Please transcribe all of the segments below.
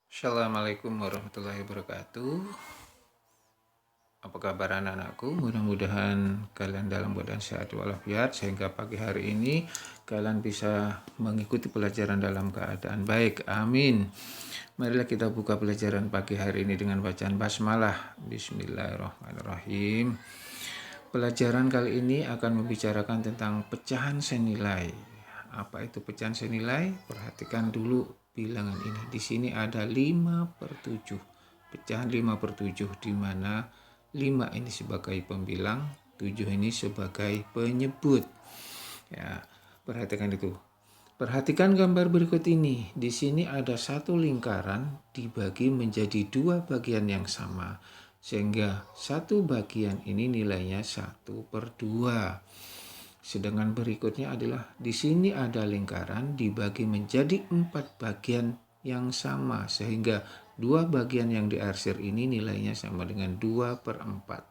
Assalamualaikum warahmatullahi wabarakatuh. Apa kabar anak-anakku? Mudah-mudahan kalian dalam keadaan sehat walafiat sehingga pagi hari ini kalian bisa mengikuti pelajaran dalam keadaan baik. Amin. Marilah kita buka pelajaran pagi hari ini dengan bacaan basmalah. Bismillahirrahmanirrahim. Pelajaran kali ini akan membicarakan tentang pecahan senilai. Apa itu pecahan senilai? Perhatikan dulu bilangan ini. Di sini ada 5/7. Pecahan 5/7 di mana 5 ini sebagai pembilang, 7 ini sebagai penyebut. Ya, perhatikan itu. Perhatikan gambar berikut ini. Di sini ada satu lingkaran dibagi menjadi dua bagian yang sama. Sehingga satu bagian ini nilainya 1/2. Sedangkan berikutnya adalah di sini ada lingkaran dibagi menjadi 4 bagian yang sama. Sehingga dua bagian yang diarsir ini nilainya sama dengan 2/4.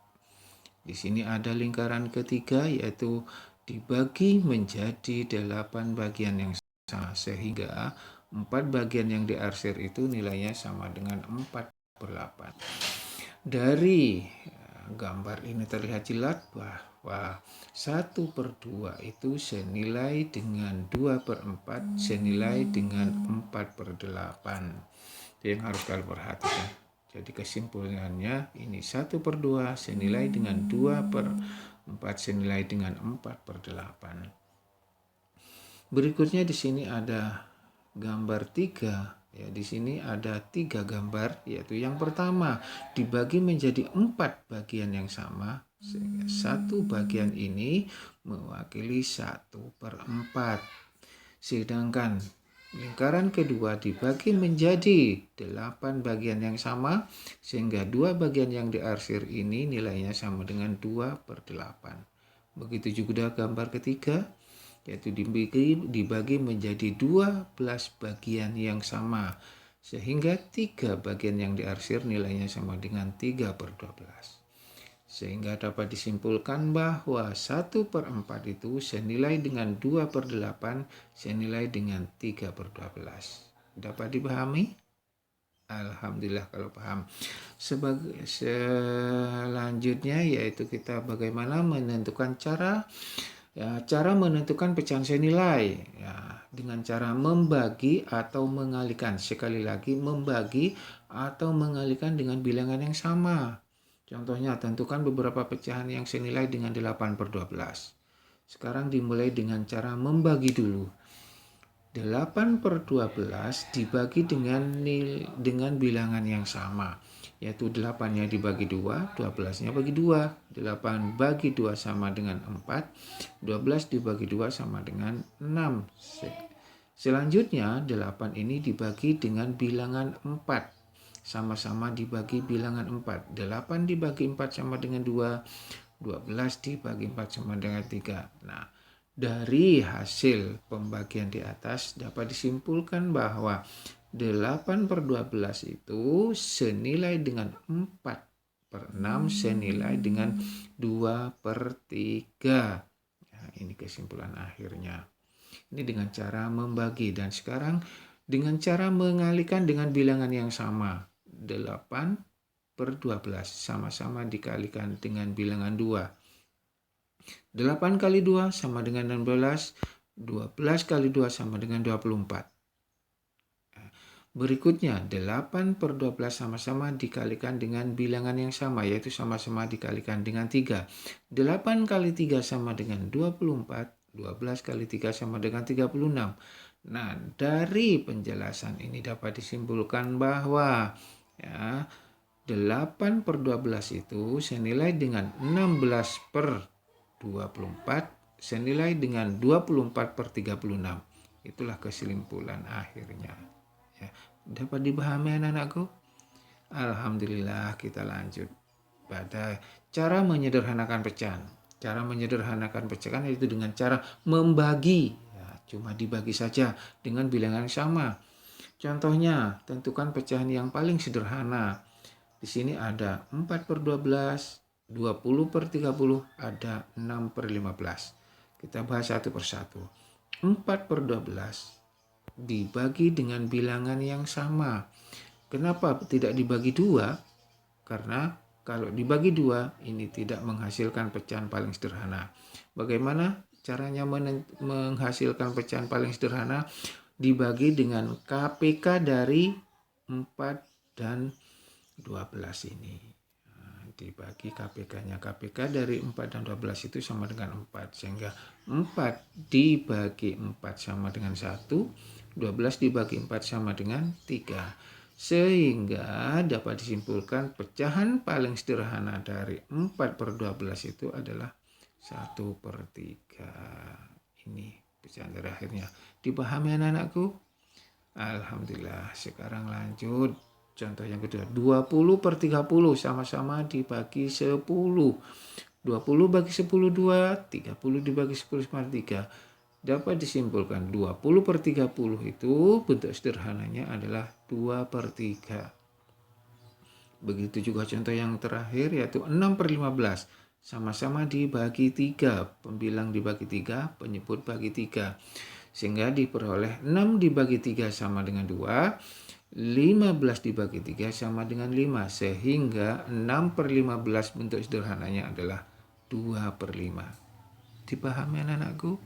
Di sini ada lingkaran ketiga yaitu dibagi menjadi 8 bagian yang sama sehingga 4 bagian yang diarsir itu nilainya sama dengan 4/8. Dari gambar ini terlihat jelas bahwa 1/2 itu senilai dengan 2/4 senilai dengan 4/8. Itu yang harus kalian perhatikan. Jadi kesimpulannya ini 1/2 senilai dengan 2/4 senilai dengan 4/8. Berikutnya di sini ada gambar 3. Ya, di sini ada 3 gambar, yaitu yang pertama dibagi menjadi 4 bagian yang sama. Sehingga satu bagian ini mewakili 1/4. Sedangkan lingkaran kedua dibagi menjadi 8 bagian yang sama, sehingga dua bagian yang diarsir ini nilainya sama dengan 2/8. Begitu juga gambar ketiga, yaitu dibagi menjadi 12 bagian yang sama, sehingga 3 bagian yang diarsir nilainya sama dengan 3/12. Sehingga dapat disimpulkan bahwa 1/4 itu senilai dengan 2/8 senilai dengan 3/12. Dapat dipahami? Alhamdulillah kalau paham. Selanjutnya yaitu kita bagaimana menentukan cara menentukan pecahan senilai ya, dengan cara membagi atau mengalihkan. Sekali lagi membagi atau mengalihkan dengan bilangan yang sama. Contohnya, tentukan beberapa pecahan yang senilai dengan 8/12. Sekarang dimulai dengan cara membagi dulu. 8/12 dibagi dengan bilangan yang sama, yaitu 8-nya dibagi 2, 12-nya bagi 2. 8 bagi 2 sama dengan 4, 12 dibagi 2 sama dengan 6. Selanjutnya, 8 ini dibagi dengan bilangan 4. Sama-sama dibagi bilangan 4. 8 dibagi 4 sama dengan 2. 12 dibagi 4 sama dengan 3. Nah, dari hasil pembagian di atas dapat disimpulkan bahwa 8/12 itu senilai dengan 4/6 senilai dengan 2/3. Nah, ini kesimpulan akhirnya. Ini dengan cara membagi. Dan sekarang dengan cara mengalihkan dengan bilangan yang sama. 8/12 sama-sama dikalikan dengan bilangan 2. 8 kali 2 sama dengan 16. 12 kali 2 sama dengan 24. Berikutnya 8/12 sama-sama dikalikan dengan bilangan yang sama, yaitu sama-sama dikalikan dengan 3. 8 kali 3 sama dengan 24. 12 kali 3 sama dengan 36. Nah, dari penjelasan ini dapat disimpulkan bahwa ya, 8/12 itu senilai dengan 16/24 senilai dengan 24/36. Itulah kesimpulan akhirnya. Ya, dapat dipahami anak-anakku? Alhamdulillah, kita lanjut pada cara menyederhanakan pecahan. Cara menyederhanakan pecahan itu dengan cara membagi. Ya, cuma dibagi saja dengan bilangan yang sama. Contohnya, tentukan pecahan yang paling sederhana. Di sini ada 4/12, 20/30, ada 6/15. Kita bahas satu persatu. 4/12 dibagi dengan bilangan yang sama. Kenapa tidak dibagi dua? Karena kalau dibagi dua, ini tidak menghasilkan pecahan paling sederhana. Bagaimana caranya menghasilkan pecahan paling sederhana? Dibagi dengan KPK dari 4 dan 12 ini. Dibagi KPK-nya. KPK dari 4 dan 12 itu sama dengan 4. Sehingga 4 dibagi 4 sama dengan 1. 12 dibagi 4 sama dengan 3. Sehingga dapat disimpulkan pecahan paling sederhana dari 4/12 itu adalah 1/3. Ini pecahan terakhirnya. Dipahami anak-anakku? Alhamdulillah. Sekarang lanjut. Contoh yang kedua. 20/30 sama-sama dibagi 10. 20 bagi 10 2. 30 dibagi 10 sama 3. Dapat disimpulkan 20/30 itu bentuk sederhananya adalah 2/3. Begitu juga contoh yang terakhir yaitu 6/15. Sama-sama dibagi 3. Pembilang dibagi 3, penyebut bagi 3. Sehingga diperoleh 6 dibagi 3 sama dengan 2. 15 dibagi 3 sama dengan 5. Sehingga 6/15 bentuk sederhananya adalah 2/5. Dipahami anak-anakku?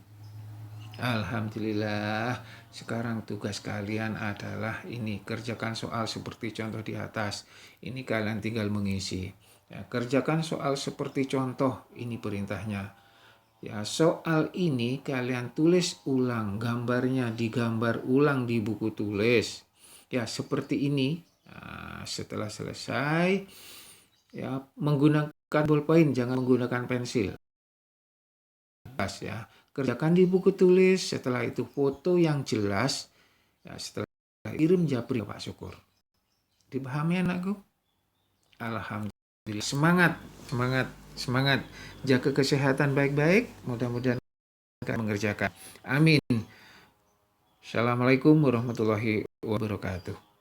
Alhamdulillah. Sekarang tugas kalian adalah ini, kerjakan soal seperti contoh di atas. Ini kalian tinggal mengisi. Ya, kerjakan soal seperti contoh, ini perintahnya. Ya, soal ini kalian tulis ulang, gambarnya digambar ulang di buku tulis. Ya, seperti ini. Nah, setelah selesai, ya menggunakan bolpen, jangan menggunakan pensil. Ya, kerjakan di buku tulis, setelah itu foto yang jelas, ya, setelah kirim japri Pak Syukur. Dipahami anakku? Alhamdulillah. Semangat, semangat, semangat. Jaga kesehatan baik-baik, mudah-mudahan akan mengerjakan. Amin. Assalamualaikum warahmatullahi wabarakatuh.